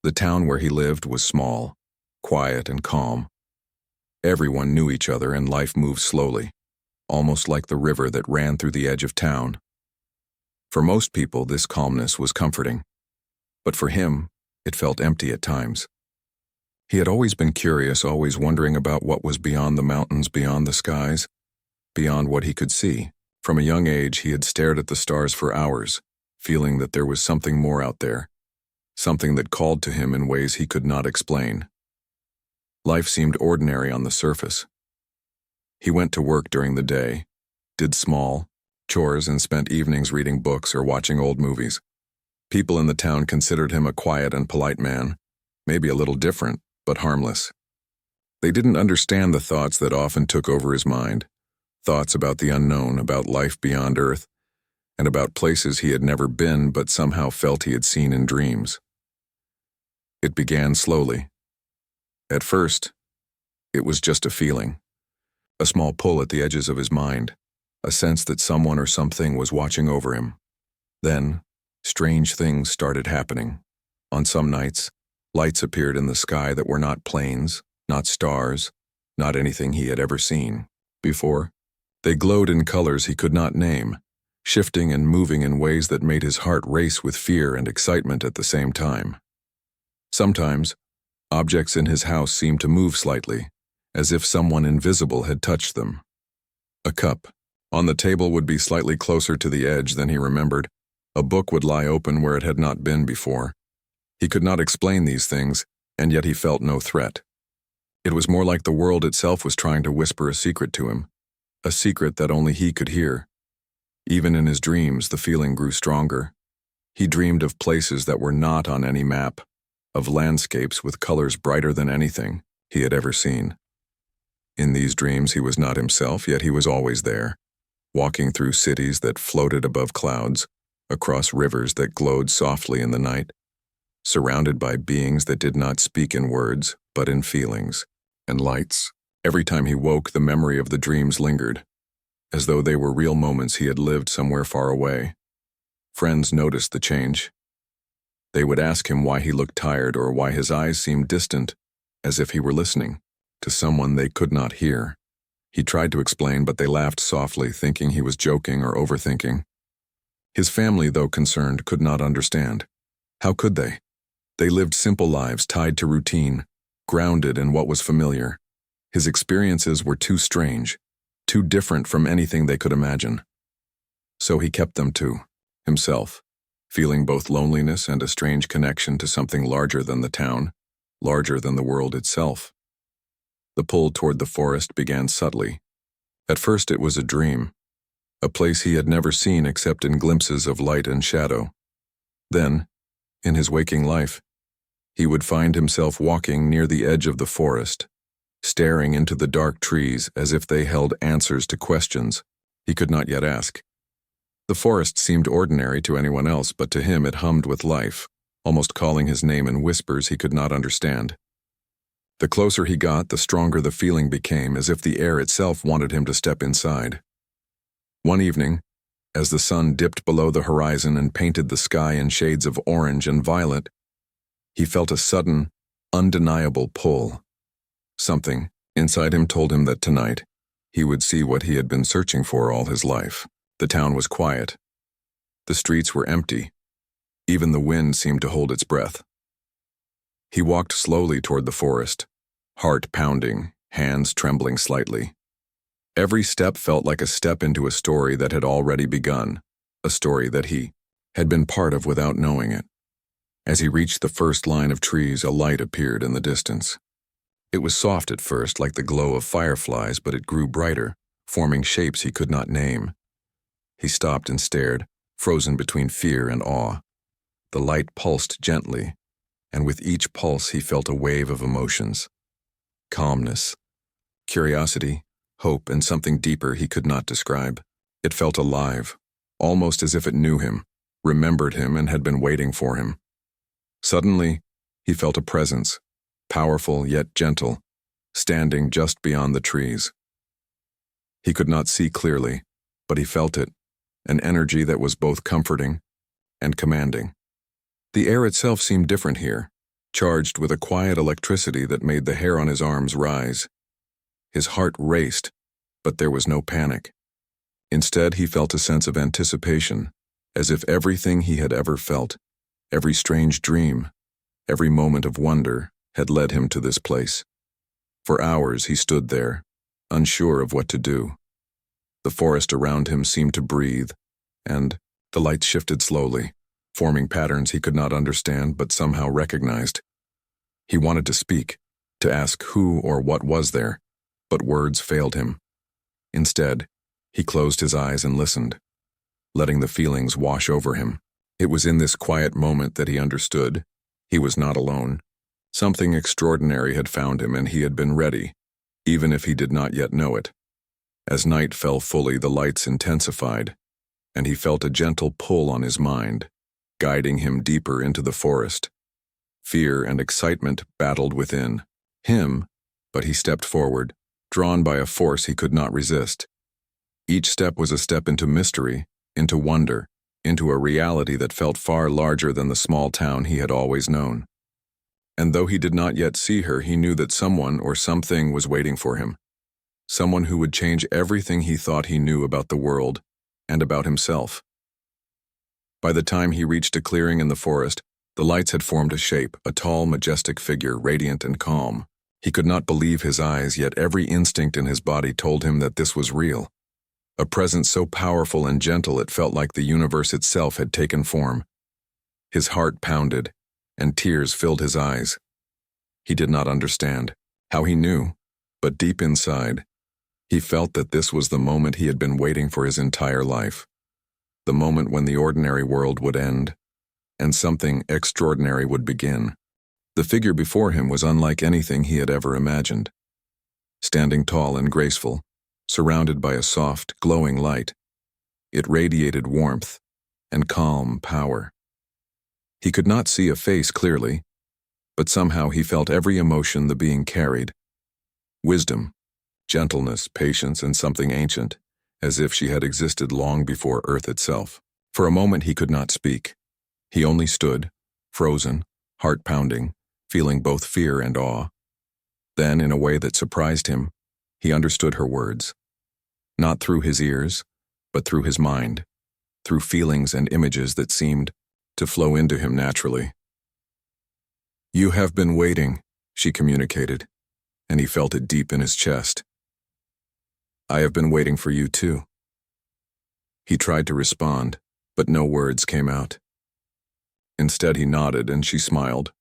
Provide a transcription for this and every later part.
The town where he lived was small, quiet and calm. Everyone knew each other and life moved slowly, almost like the river that ran through the edge of town. For most people, this calmness was comforting, but for him, it felt empty at times. He had always been curious, always wondering about what was beyond the mountains, beyond the skies, beyond what he could see. From a young age, he had stared at the stars for hours, feeling that there was something more out there, something that called to him in ways he could not explain. Life seemed ordinary on the surface. He went to work during the day, did small chores, and spent evenings reading books or watching old movies. People in the town considered him a quiet and polite man, maybe a little different, but harmless. They didn't understand the thoughts that often took over his mind, thoughts about the unknown, about life beyond Earth, and about places he had never been but somehow felt he had seen in dreams. It began slowly. At first, it was just a feeling, a small pull at the edges of his mind, a sense that someone or something was watching over him. Then, strange things started happening. On some nights, lights appeared in the sky that were not planes, not stars, not anything he had ever seen before. They glowed in colors he could not name, shifting and moving in ways that made his heart race with fear and excitement at the same time. Sometimes, objects in his house seemed to move slightly, as if someone invisible had touched them. A cup on the table would be slightly closer to the edge than he remembered. A book would lie open where it had not been before. He could not explain these things, and yet he felt no threat. It was more like the world itself was trying to whisper a secret to him, a secret that only he could hear. Even in his dreams, the feeling grew stronger. He dreamed of places that were not on any map, of landscapes with colors brighter than anything he had ever seen. In these dreams, he was not himself, yet he was always there, walking through cities that floated above clouds, across rivers that glowed softly in the night, surrounded by beings that did not speak in words, but in feelings and lights. Every time he woke, the memory of the dreams lingered, as though they were real moments he had lived somewhere far away. Friends noticed the change. They would ask him why he looked tired or why his eyes seemed distant, as if he were listening to someone they could not hear. He tried to explain, but they laughed softly, thinking he was joking or overthinking. His family, though concerned, could not understand. How could they? They lived simple lives tied to routine, grounded in what was familiar. His experiences were too strange, too different from anything they could imagine. So he kept them to himself, feeling both loneliness and a strange connection to something larger than the town, larger than the world itself. The pull toward the forest began subtly. At first it was a dream, a place he had never seen except in glimpses of light and shadow. Then, in his waking life, he would find himself walking near the edge of the forest, staring into the dark trees as if they held answers to questions he could not yet ask. The forest seemed ordinary to anyone else, but to him it hummed with life, almost calling his name in whispers he could not understand. The closer he got, the stronger the feeling became, as if the air itself wanted him to step inside. One evening, as the sun dipped below the horizon and painted the sky in shades of orange and violet, he felt a sudden, undeniable pull. Something inside him told him that tonight he would see what he had been searching for all his life. The town was quiet. The streets were empty. Even the wind seemed to hold its breath. He walked slowly toward the forest, heart pounding, hands trembling slightly. Every step felt like a step into a story that had already begun, a story that he had been part of without knowing it. As he reached the first line of trees, a light appeared in the distance. It was soft at first, like the glow of fireflies, but it grew brighter, forming shapes he could not name. He stopped and stared, frozen between fear and awe. The light pulsed gently, and with each pulse he felt a wave of emotions. Calmness, curiosity, hope, and something deeper he could not describe. It felt alive, almost as if it knew him, remembered him, and had been waiting for him. Suddenly, he felt a presence, powerful yet gentle, standing just beyond the trees. He could not see clearly, but he felt it, an energy that was both comforting and commanding. The air itself seemed different here, charged with a quiet electricity that made the hair on his arms rise. His heart raced, but there was no panic. Instead, he felt a sense of anticipation, as if everything he had ever felt, every strange dream, every moment of wonder, had led him to this place. For hours he stood there, unsure of what to do. The forest around him seemed to breathe, and the lights shifted slowly, forming patterns he could not understand but somehow recognized. He wanted to speak, to ask who or what was there, but words failed him. Instead, he closed his eyes and listened, letting the feelings wash over him. It was in this quiet moment that he understood. He was not alone. Something extraordinary had found him, and he had been ready, even if he did not yet know it. As night fell fully, the lights intensified, and he felt a gentle pull on his mind, guiding him deeper into the forest. Fear and excitement battled within him, but he stepped forward, drawn by a force he could not resist. Each step was a step into mystery, into wonder, into a reality that felt far larger than the small town he had always known. And though he did not yet see her, he knew that someone or something was waiting for him. Someone who would change everything he thought he knew about the world and about himself. By the time he reached a clearing in the forest, the lights had formed a shape, a tall, majestic figure, radiant and calm. He could not believe his eyes, yet every instinct in his body told him that this was real. A presence so powerful and gentle it felt like the universe itself had taken form. His heart pounded, and tears filled his eyes. He did not understand how he knew, but deep inside, he felt that this was the moment he had been waiting for his entire life. The moment when the ordinary world would end, and something extraordinary would begin. The figure before him was unlike anything he had ever imagined. Standing tall and graceful, surrounded by a soft, glowing light, it radiated warmth and calm power. He could not see a face clearly, but somehow he felt every emotion the being carried. Wisdom, gentleness, patience, and something ancient, as if she had existed long before Earth itself. For a moment he could not speak. He only stood, frozen, heart pounding, feeling both fear and awe. Then, in a way that surprised him, he understood her words. Not through his ears, but through his mind, through feelings and images that seemed to flow into him naturally. "You have been waiting," she communicated, and he felt it deep in his chest. "I have been waiting for you too." He tried to respond, but no words came out. Instead, he nodded and she smiled,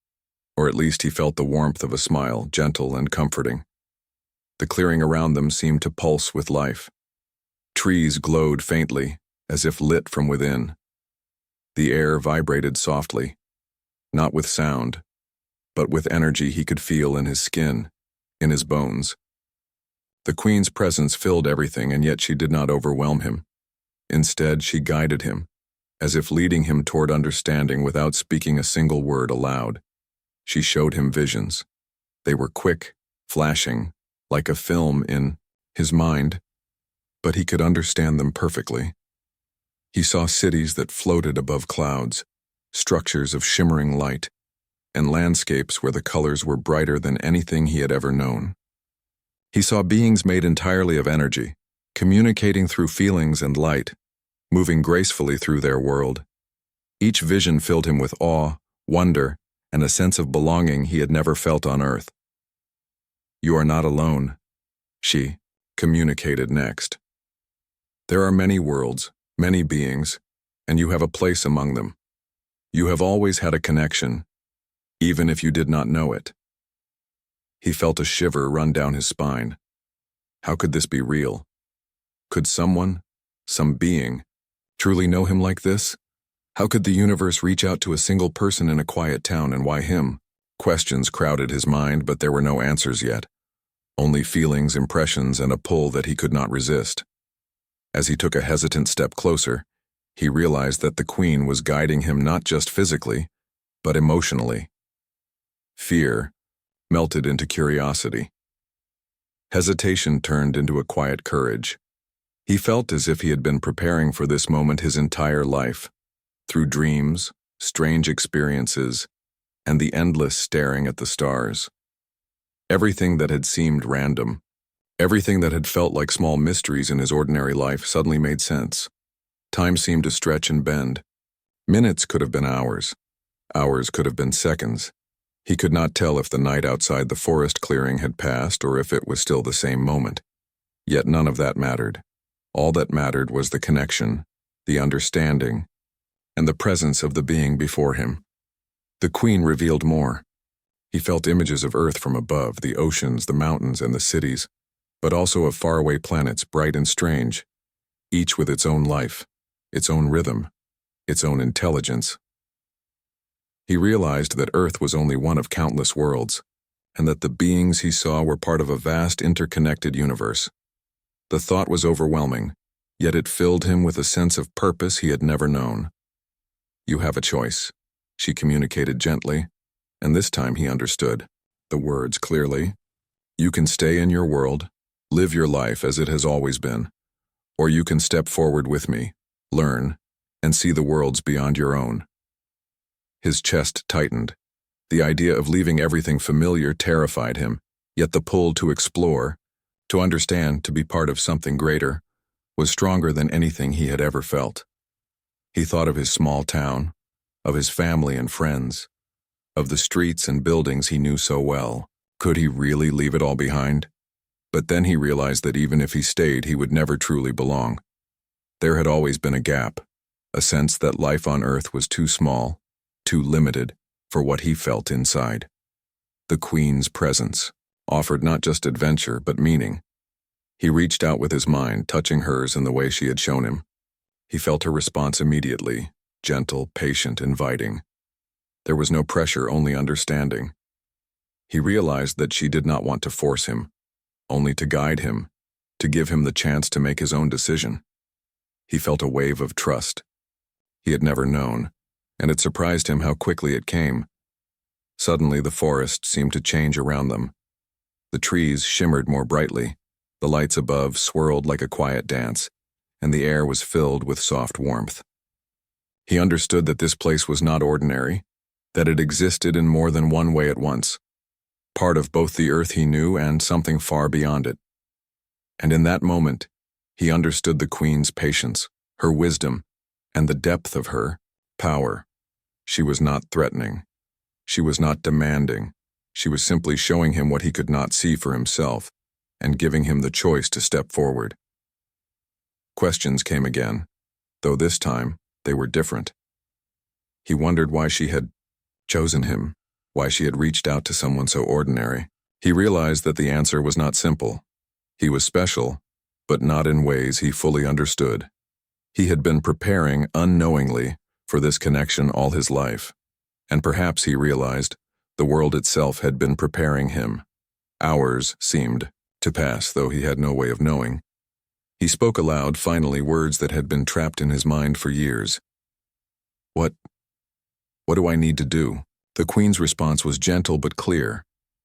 or at least he felt the warmth of a smile, gentle and comforting. The clearing around them seemed to pulse with life. Trees glowed faintly, as if lit from within. The air vibrated softly, not with sound, but with energy he could feel in his skin, in his bones. The Queen's presence filled everything, and yet she did not overwhelm him. Instead, she guided him, as if leading him toward understanding without speaking a single word aloud. She showed him visions. They were quick, flashing, like a film in his mind, but he could understand them perfectly. He saw cities that floated above clouds, structures of shimmering light, and landscapes where the colors were brighter than anything he had ever known. He saw beings made entirely of energy, communicating through feelings and light, moving gracefully through their world. Each vision filled him with awe, wonder, and a sense of belonging he had never felt on Earth. "You are not alone," she communicated next. "There are many worlds, many beings, and you have a place among them. You have always had a connection, even if you did not know it." He felt a shiver run down his spine. How could this be real? Could someone, some being, truly know him like this? How could the universe reach out to a single person in a quiet town, and why him? Questions crowded his mind, but there were no answers yet. Only feelings, impressions, and a pull that he could not resist. As he took a hesitant step closer, he realized that the Queen was guiding him not just physically, but emotionally. Fear melted into curiosity. Hesitation turned into a quiet courage. He felt as if he had been preparing for this moment his entire life, through dreams, strange experiences, and the endless staring at the stars. Everything that had seemed random, everything that had felt like small mysteries in his ordinary life suddenly made sense. Time seemed to stretch and bend. Minutes could have been hours. Hours could have been seconds. He could not tell if the night outside the forest clearing had passed or if it was still the same moment. Yet none of that mattered. All that mattered was the connection, the understanding, and the presence of the being before him. The Queen revealed more. He felt images of Earth from above, the oceans, the mountains, and the cities, but also of faraway planets, bright and strange, each with its own life, its own rhythm, its own intelligence. He realized that Earth was only one of countless worlds, and that the beings he saw were part of a vast interconnected universe. The thought was overwhelming, yet it filled him with a sense of purpose he had never known. "You have a choice," she communicated gently, and this time he understood the words clearly. "You can stay in your world, live your life as it has always been, or you can step forward with me, learn, and see the worlds beyond your own." His chest tightened. The idea of leaving everything familiar terrified him, yet the pull to explore, to understand, to be part of something greater, was stronger than anything he had ever felt. He thought of his small town, of his family and friends, of the streets and buildings he knew so well. Could he really leave it all behind? But then he realized that even if he stayed, he would never truly belong. There had always been a gap, a sense that life on Earth was too small, too limited, for what he felt inside. The Queen's presence offered not just adventure, but meaning. He reached out with his mind, touching hers in the way she had shown him. He felt her response immediately, gentle, patient, inviting. There was no pressure, only understanding. He realized that she did not want to force him, only to guide him, to give him the chance to make his own decision. He felt a wave of trust he had never known, and it surprised him how quickly it came. Suddenly the forest seemed to change around them. The trees shimmered more brightly, the lights above swirled like a quiet dance, and the air was filled with soft warmth. He understood that this place was not ordinary, that it existed in more than one way at once, part of both the Earth he knew and something far beyond it. And in that moment, he understood the Queen's patience, her wisdom, and the depth of her power. She was not threatening. She was not demanding. She was simply showing him what he could not see for himself, and giving him the choice to step forward. Questions came again, though this time they were different. He wondered why she had chosen him, why she had reached out to someone so ordinary. He realized that the answer was not simple. He was special, but not in ways he fully understood. He had been preparing unknowingly for this connection all his life, and perhaps he realized the world itself had been preparing him. Hours seemed to pass, though he had no way of knowing. He spoke aloud, finally, words that had been trapped in his mind for years. What do I need to do?" The Queen's response was gentle but clear,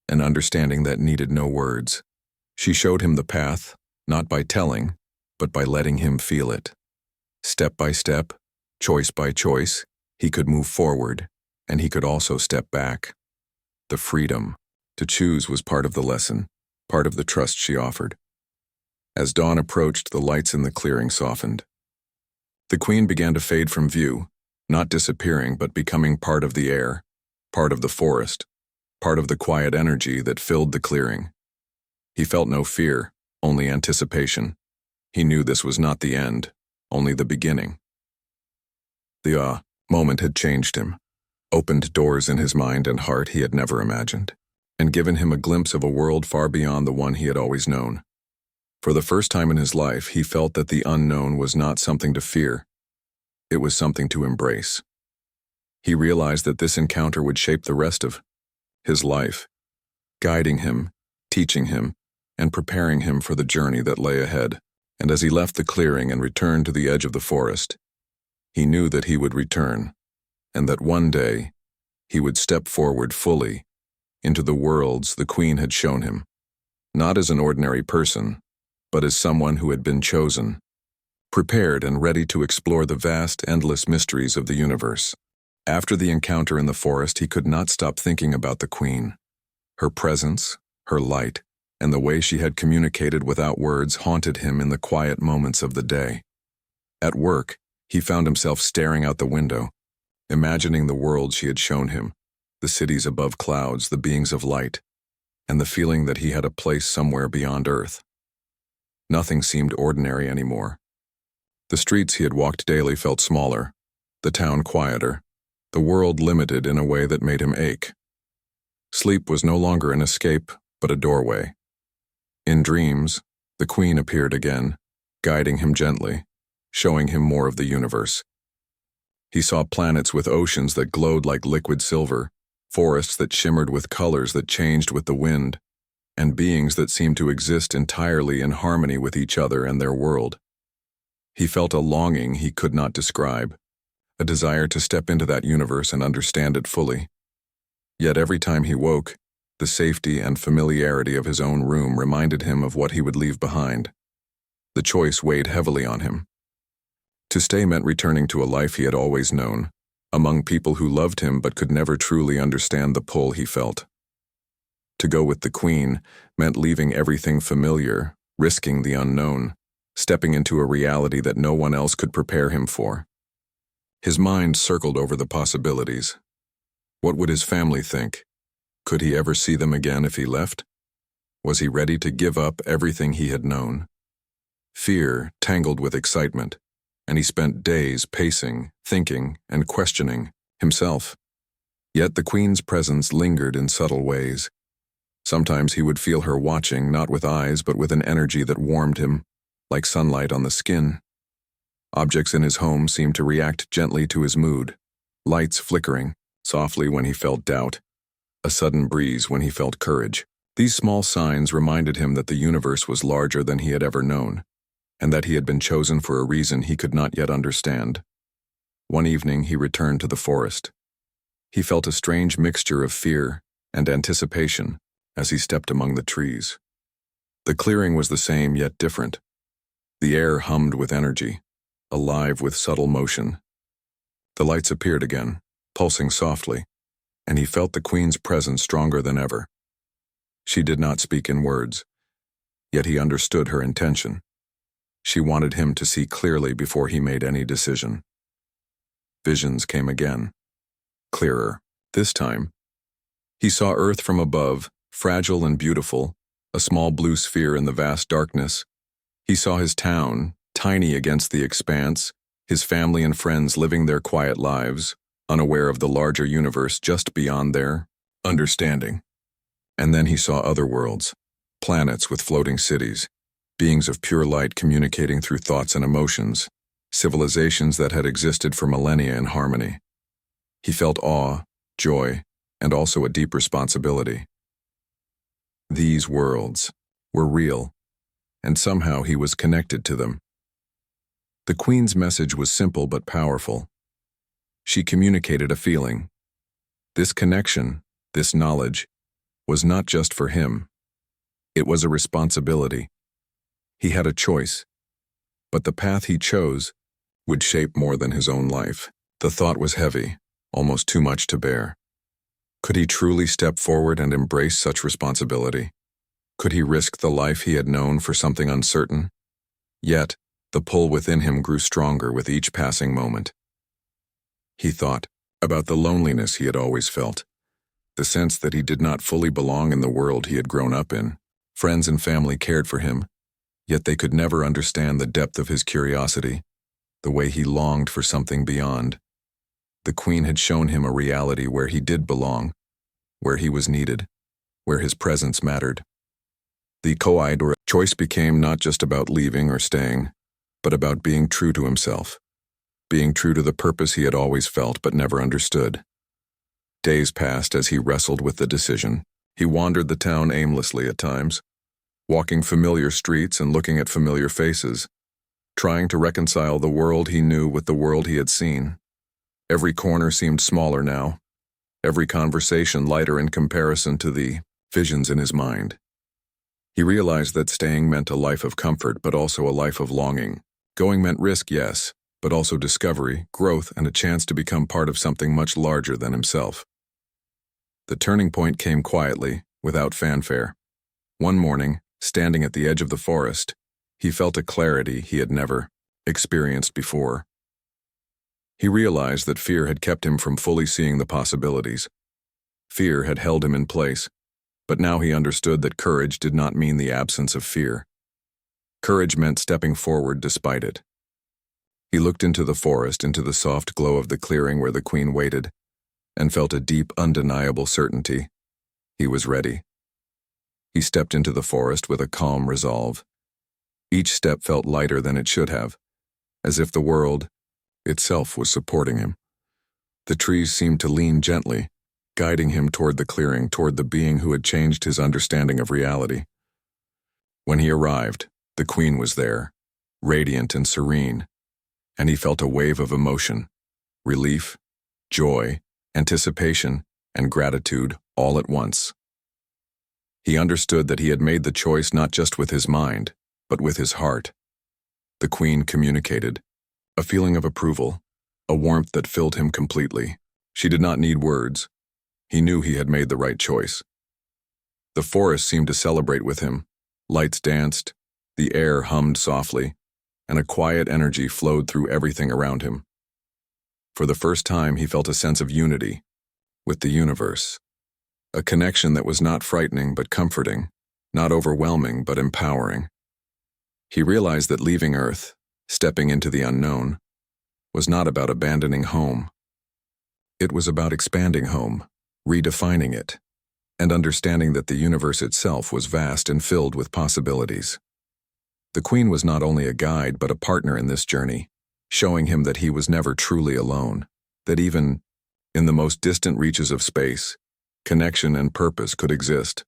an understanding that needed no words. She showed him the path, not by telling, but by letting him feel it. Step by step, choice by choice, he could move forward, and he could also step back. The freedom to choose was part of the lesson, part of the trust she offered. As dawn approached, the lights in the clearing softened. The Queen began to fade from view, not disappearing but becoming part of the air, part of the forest, part of the quiet energy that filled the clearing. He felt no fear, only anticipation. He knew this was not the end, only the beginning. The moment had changed him, opened doors in his mind and heart he had never imagined, and given him a glimpse of a world far beyond the one he had always known. For the first time in his life, he felt that the unknown was not something to fear. It was something to embrace. He realized that this encounter would shape the rest of his life, guiding him, teaching him, and preparing him for the journey that lay ahead. And as he left the clearing and returned to the edge of the forest, he knew that he would return, and that one day he would step forward fully into the worlds the Queen had shown him, not as an ordinary person, but as someone who had been chosen, prepared and ready to explore the vast, endless mysteries of the universe. After the encounter in the forest, he could not stop thinking about the queen. Her presence, her light, and the way she had communicated without words haunted him in the quiet moments of the day. At work, he found himself staring out the window, imagining the world she had shown him, the cities above clouds, the beings of light, and the feeling that he had a place somewhere beyond Earth. Nothing seemed ordinary anymore. The streets he had walked daily felt smaller, the town quieter, the world limited in a way that made him ache. Sleep was no longer an escape, but a doorway. In dreams, the queen appeared again, guiding him gently, showing him more of the universe. He saw planets with oceans that glowed like liquid silver, forests that shimmered with colors that changed with the wind, and beings that seemed to exist entirely in harmony with each other and their world. He felt a longing he could not describe, a desire to step into that universe and understand it fully. Yet every time he woke, the safety and familiarity of his own room reminded him of what he would leave behind. The choice weighed heavily on him. To stay meant returning to a life he had always known, among people who loved him but could never truly understand the pull he felt. To go with the queen meant leaving everything familiar, risking the unknown, stepping into a reality that no one else could prepare him for. His mind circled over the possibilities. What would his family think? Could he ever see them again if he left? Was he ready to give up everything he had known? Fear tangled with excitement, and he spent days pacing, thinking, and questioning himself. Yet the queen's presence lingered in subtle ways. Sometimes he would feel her watching, not with eyes but with an energy that warmed him, like sunlight on the skin. Objects in his home seemed to react gently to his mood, lights flickering softly when he felt doubt, a sudden breeze when he felt courage. These small signs reminded him that the universe was larger than he had ever known, and that he had been chosen for a reason he could not yet understand. One evening he returned to the forest. He felt a strange mixture of fear and anticipation as he stepped among the trees. The clearing was the same yet different. The air hummed with energy, alive with subtle motion. The lights appeared again, pulsing softly, and he felt the queen's presence stronger than ever. She did not speak in words, yet he understood her intention. She wanted him to see clearly before he made any decision. Visions came again, clearer. This time, he saw Earth from above, fragile and beautiful, a small blue sphere in the vast darkness. He saw his town, tiny against the expanse, his family and friends living their quiet lives, unaware of the larger universe just beyond their understanding. And then he saw other worlds, planets with floating cities, beings of pure light communicating through thoughts and emotions, civilizations that had existed for millennia in harmony. He felt awe, joy, and also a deep responsibility. These worlds were real, and somehow he was connected to them. The Queen's message was simple but powerful. She communicated a feeling. This connection, this knowledge, was not just for him. It was a responsibility. He had a choice, but the path he chose would shape more than his own life. The thought was heavy, almost too much to bear. Could he truly step forward and embrace such responsibility? Could he risk the life he had known for something uncertain? Yet, the pull within him grew stronger with each passing moment. He thought about the loneliness he had always felt, the sense that he did not fully belong in the world he had grown up in. Friends and family cared for him, yet they could never understand the depth of his curiosity, the way he longed for something beyond. The Queen had shown him a reality where he did belong, where he was needed, where his presence mattered. The choice became not just about leaving or staying, but about being true to himself, being true to the purpose he had always felt but never understood. Days passed as he wrestled with the decision. He wandered the town aimlessly at times, walking familiar streets and looking at familiar faces, trying to reconcile the world he knew with the world he had seen. Every corner seemed smaller now, every conversation lighter in comparison to the visions in his mind. He realized that staying meant a life of comfort, but also a life of longing. Going meant risk, yes, but also discovery, growth, and a chance to become part of something much larger than himself. The turning point came quietly, without fanfare. One morning, standing at the edge of the forest, he felt a clarity he had never experienced before. He realized that fear had kept him from fully seeing the possibilities. Fear had held him in place, but now he understood that courage did not mean the absence of fear. Courage meant stepping forward despite it. He looked into the forest, into the soft glow of the clearing where the queen waited, and felt a deep, undeniable certainty. He was ready. He stepped into the forest with a calm resolve. Each step felt lighter than it should have, as if the world itself was supporting him. The trees seemed to lean gently, guiding him toward the clearing, toward the being who had changed his understanding of reality. When he arrived, the queen was there, radiant and serene, and he felt a wave of emotion, relief, joy, anticipation, and gratitude all at once. He understood that he had made the choice not just with his mind, but with his heart. The queen communicated, a feeling of approval, a warmth that filled him completely. She did not need words. He knew he had made the right choice. The forest seemed to celebrate with him. Lights danced, the air hummed softly, and a quiet energy flowed through everything around him. For the first time, he felt a sense of unity with the universe, a connection that was not frightening but comforting, not overwhelming but empowering. He realized that leaving Earth, stepping into the unknown, was not about abandoning home. It was about expanding home, redefining it, and understanding that the universe itself was vast and filled with possibilities. The queen was not only a guide but a partner in this journey, showing him that he was never truly alone, that even in the most distant reaches of space, connection and purpose could exist.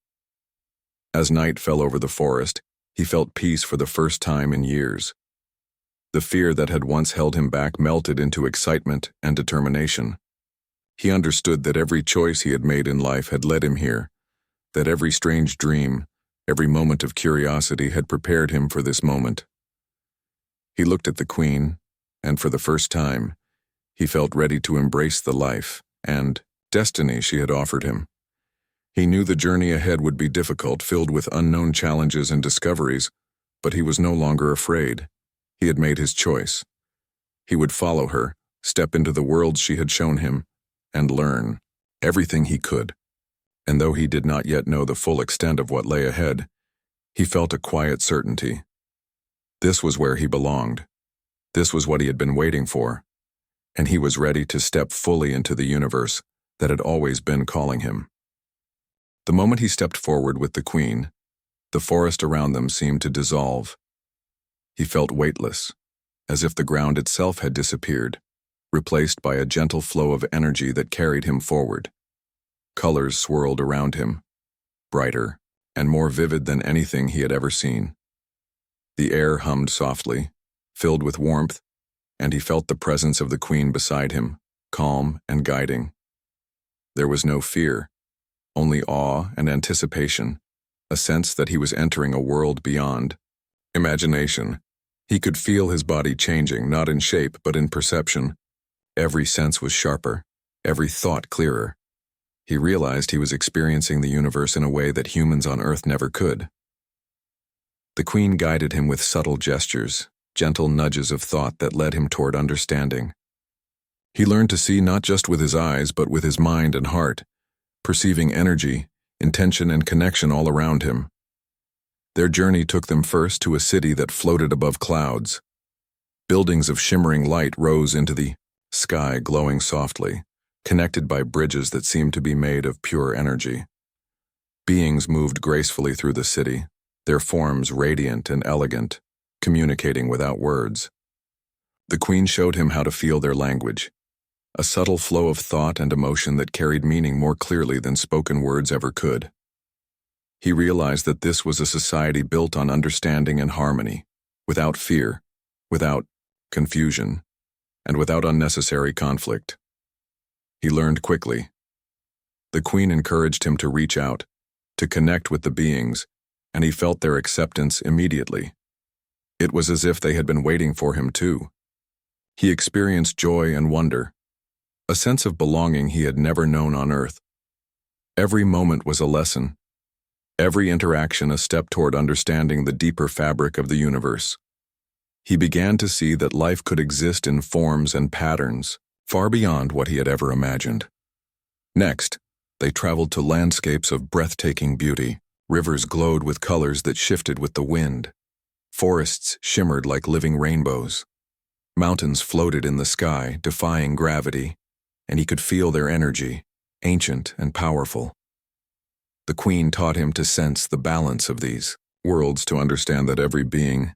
As night fell over the forest, he felt peace for the first time in years. The fear that had once held him back melted into excitement and determination. He understood that every choice he had made in life had led him here, that every strange dream, every moment of curiosity had prepared him for this moment. He looked at the queen, and for the first time, he felt ready to embrace the life and destiny she had offered him. He knew the journey ahead would be difficult, filled with unknown challenges and discoveries, but he was no longer afraid. He had made his choice. He would follow her, step into the world she had shown him, and learn everything he could. And though he did not yet know the full extent of what lay ahead, he felt a quiet certainty. This was where he belonged. This was what he had been waiting for, and he was ready to step fully into the universe that had always been calling him. The moment he stepped forward with the queen, the forest around them seemed to dissolve. He felt weightless, as if the ground itself had disappeared, replaced by a gentle flow of energy that carried him forward. Colors swirled around him, brighter and more vivid than anything he had ever seen. The air hummed softly, filled with warmth, and he felt the presence of the queen beside him, calm and guiding. There was no fear, only awe and anticipation, a sense that he was entering a world beyond imagination. He could feel his body changing, not in shape but in perception. Every sense was sharper, every thought clearer. He realized he was experiencing the universe in a way that humans on Earth never could. The queen guided him with subtle gestures, gentle nudges of thought that led him toward understanding. He learned to see not just with his eyes but with his mind and heart, perceiving energy, intention, and connection all around him. Their journey took them first to a city that floated above clouds. Buildings of shimmering light rose into the sky, glowing softly, connected by bridges that seemed to be made of pure energy. Beings moved gracefully through the city, their forms radiant and elegant, communicating without words. The queen showed him how to feel their language, a subtle flow of thought and emotion that carried meaning more clearly than spoken words ever could. He realized that this was a society built on understanding and harmony, without fear, without confusion, and without unnecessary conflict. He learned quickly. The queen encouraged him to reach out, to connect with the beings, and he felt their acceptance immediately. It was as if they had been waiting for him too. He experienced joy and wonder, a sense of belonging he had never known on Earth. Every moment was a lesson, every interaction a step toward understanding the deeper fabric of the universe. He began to see that life could exist in forms and patterns far beyond what he had ever imagined. Next, they traveled to landscapes of breathtaking beauty. Rivers glowed with colors that shifted with the wind. Forests shimmered like living rainbows. Mountains floated in the sky, defying gravity, and he could feel their energy, ancient and powerful. The Queen taught him to sense the balance of these worlds, to understand that every being,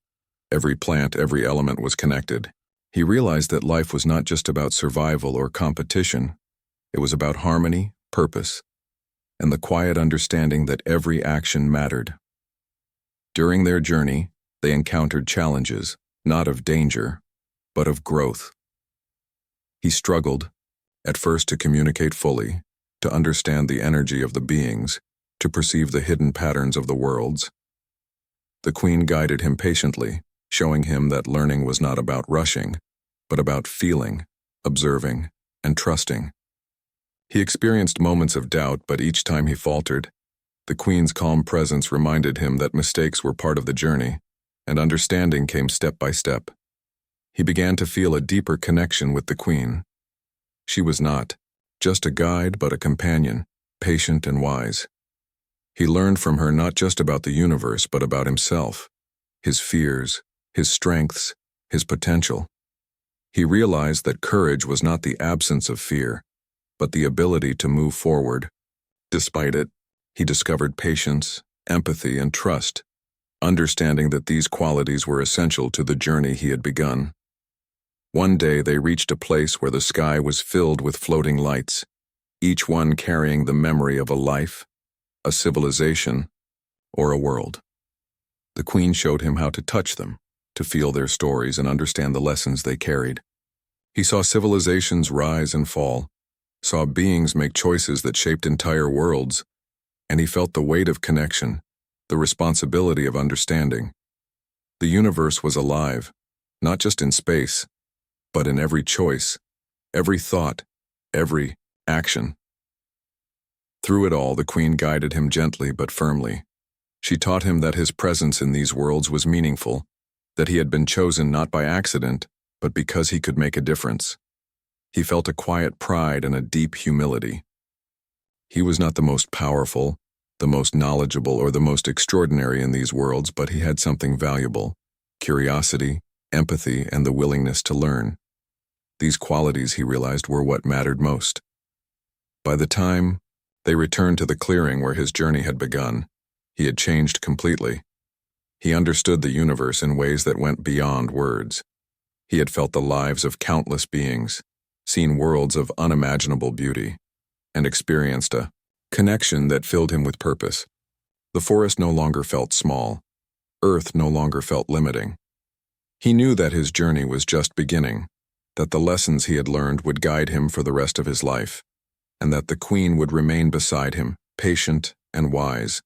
every plant, every element was connected. He realized that life was not just about survival or competition. It was about harmony, purpose, and the quiet understanding that every action mattered. During their journey, they encountered challenges, not of danger, but of growth. He struggled, at first, to communicate fully, to understand the energy of the beings, to perceive the hidden patterns of the worlds. The Queen guided him patiently, showing him that learning was not about rushing, but about feeling, observing, and trusting. He experienced moments of doubt, but each time he faltered, the Queen's calm presence reminded him that mistakes were part of the journey, and understanding came step by step. He began to feel a deeper connection with the Queen. She was not just a guide, but a companion, patient and wise. He learned from her not just about the universe, but about himself, his fears, his strengths, his potential. He realized that courage was not the absence of fear, but the ability to move forward. Despite it, he discovered patience, empathy, and trust, understanding that these qualities were essential to the journey he had begun. One day they reached a place where the sky was filled with floating lights, each one carrying the memory of a life, a civilization, or a world. The Queen showed him how to touch them, to feel their stories and understand the lessons they carried. He saw civilizations rise and fall, saw beings make choices that shaped entire worlds, and he felt the weight of connection, the responsibility of understanding. The universe was alive, not just in space, but in every choice, every thought, every action. Through it all, the Queen guided him gently but firmly. She taught him that his presence in these worlds was meaningful, that he had been chosen not by accident, but because he could make a difference. He felt a quiet pride and a deep humility. He was not the most powerful, the most knowledgeable, or the most extraordinary in these worlds, but he had something valuable: curiosity, empathy, and the willingness to learn. These qualities, he realized, were what mattered most. By the time they returned to the clearing where his journey had begun, he had changed completely. He understood the universe in ways that went beyond words. He had felt the lives of countless beings, seen worlds of unimaginable beauty, and experienced a connection that filled him with purpose. The forest no longer felt small. Earth no longer felt limiting. He knew that his journey was just beginning, that the lessons he had learned would guide him for the rest of his life, and that the Queen would remain beside him, patient and wise,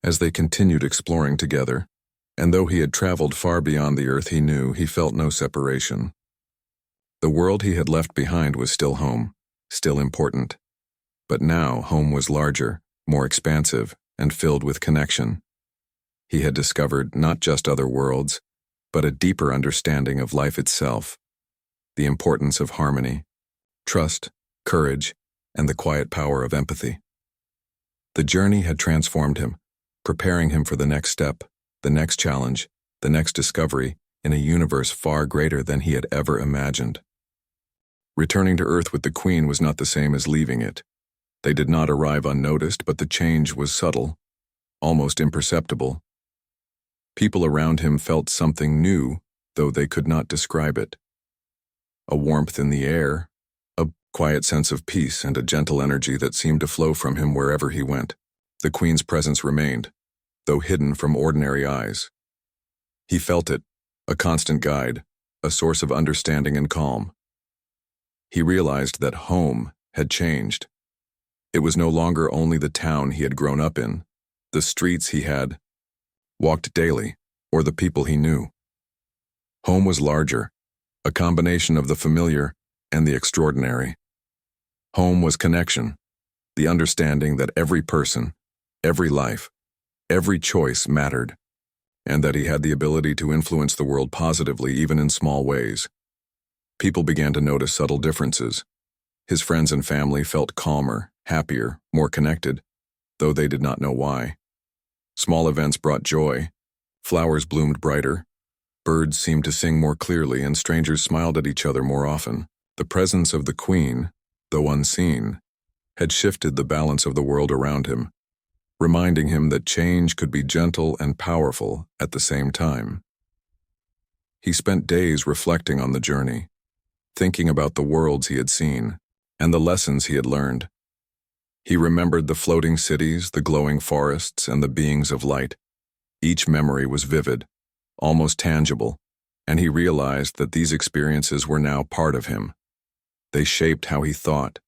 as they continued exploring together. And though he had traveled far beyond the Earth he knew, he felt no separation. The world he had left behind was still home, still important. But now home was larger, more expansive, and filled with connection. He had discovered not just other worlds, but a deeper understanding of life itself, the importance of harmony, trust, courage, and the quiet power of empathy. The journey had transformed him, preparing him for the next step, the next challenge, the next discovery in a universe far greater than he had ever imagined. Returning to Earth with the Queen was not the same as leaving it. They did not arrive unnoticed, but the change was subtle, almost imperceptible. People around him felt something new, though they could not describe it. A warmth in the air, a quiet sense of peace, and a gentle energy that seemed to flow from him wherever he went. The Queen's presence remained, though hidden from ordinary eyes. He felt it, a constant guide, a source of understanding and calm. He realized that home had changed. It was no longer only the town he had grown up in, the streets he had walked daily, or the people he knew. Home was larger, a combination of the familiar and the extraordinary. Home was connection, the understanding that every person, every life, every choice mattered, and that he had the ability to influence the world positively even in small ways. People began to notice subtle differences. His friends and family felt calmer, happier, more connected, though they did not know why. Small events brought joy. Flowers bloomed brighter. Birds seemed to sing more clearly, and strangers smiled at each other more often. The presence of the Queen, though unseen, had shifted the balance of the world around him, reminding him that change could be gentle and powerful at the same time. He spent days reflecting on the journey, thinking about the worlds he had seen and the lessons he had learned. He remembered the floating cities, the glowing forests, and the beings of light. Each memory was vivid, almost tangible, and he realized that these experiences were now part of him. They shaped how he thought,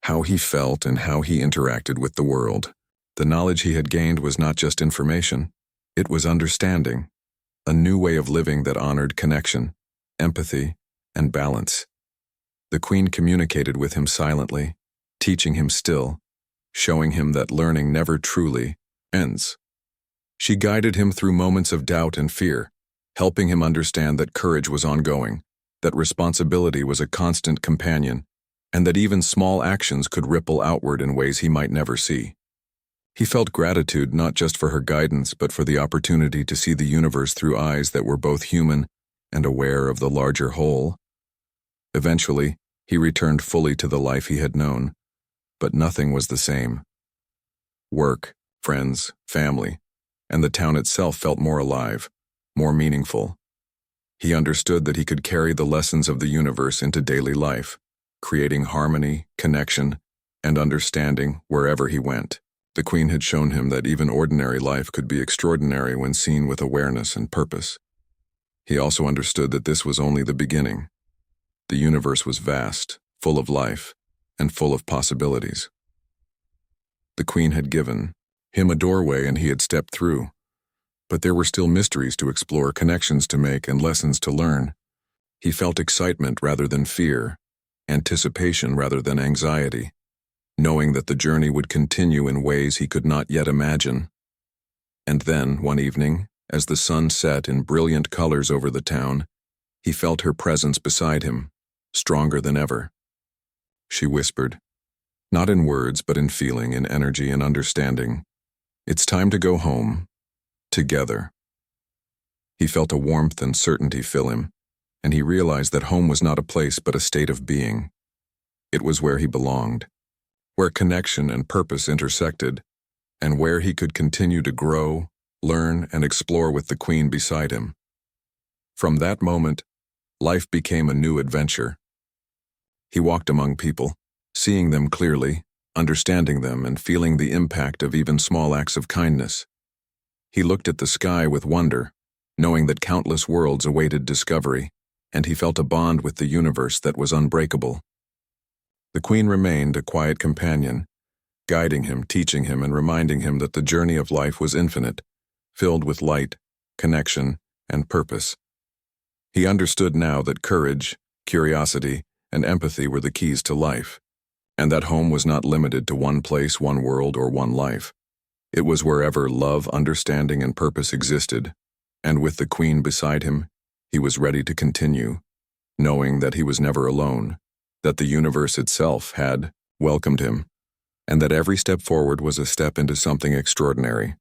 how he felt, and how he interacted with the world. The knowledge he had gained was not just information, it was understanding, a new way of living that honored connection, empathy, and balance. The Queen communicated with him silently, teaching him still, showing him that learning never truly ends. She guided him through moments of doubt and fear, helping him understand that courage was ongoing, that responsibility was a constant companion, and that even small actions could ripple outward in ways he might never see. He felt gratitude not just for her guidance, but for the opportunity to see the universe through eyes that were both human and aware of the larger whole. Eventually, he returned fully to the life he had known, but nothing was the same. Work, friends, family, and the town itself felt more alive, more meaningful. He understood that he could carry the lessons of the universe into daily life, creating harmony, connection, and understanding wherever he went. The Queen had shown him that even ordinary life could be extraordinary when seen with awareness and purpose. He also understood that this was only the beginning. The universe was vast, full of life, and full of possibilities. The Queen had given him a doorway and he had stepped through, but there were still mysteries to explore, connections to make, and lessons to learn. He felt excitement rather than fear, anticipation rather than anxiety, knowing that the journey would continue in ways he could not yet imagine. And then, one evening, as the sun set in brilliant colors over the town, he felt her presence beside him, stronger than ever. She whispered, not in words but in feeling, in energy and understanding, "It's time to go home, together." He felt a warmth and certainty fill him, and he realized that home was not a place but a state of being. It was where he belonged, where connection and purpose intersected, and where he could continue to grow, learn, and explore with the Queen beside him. From that moment, life became a new adventure. He walked among people, seeing them clearly, understanding them, and feeling the impact of even small acts of kindness. He looked at the sky with wonder, knowing that countless worlds awaited discovery, and he felt a bond with the universe that was unbreakable. The Queen remained a quiet companion, guiding him, teaching him, and reminding him that the journey of life was infinite, filled with light, connection, and purpose. He understood now that courage, curiosity, and empathy were the keys to life, and that home was not limited to one place, one world, or one life. It was wherever love, understanding, and purpose existed, and with the Queen beside him, he was ready to continue, knowing that he was never alone, that the universe itself had welcomed him, and that every step forward was a step into something extraordinary.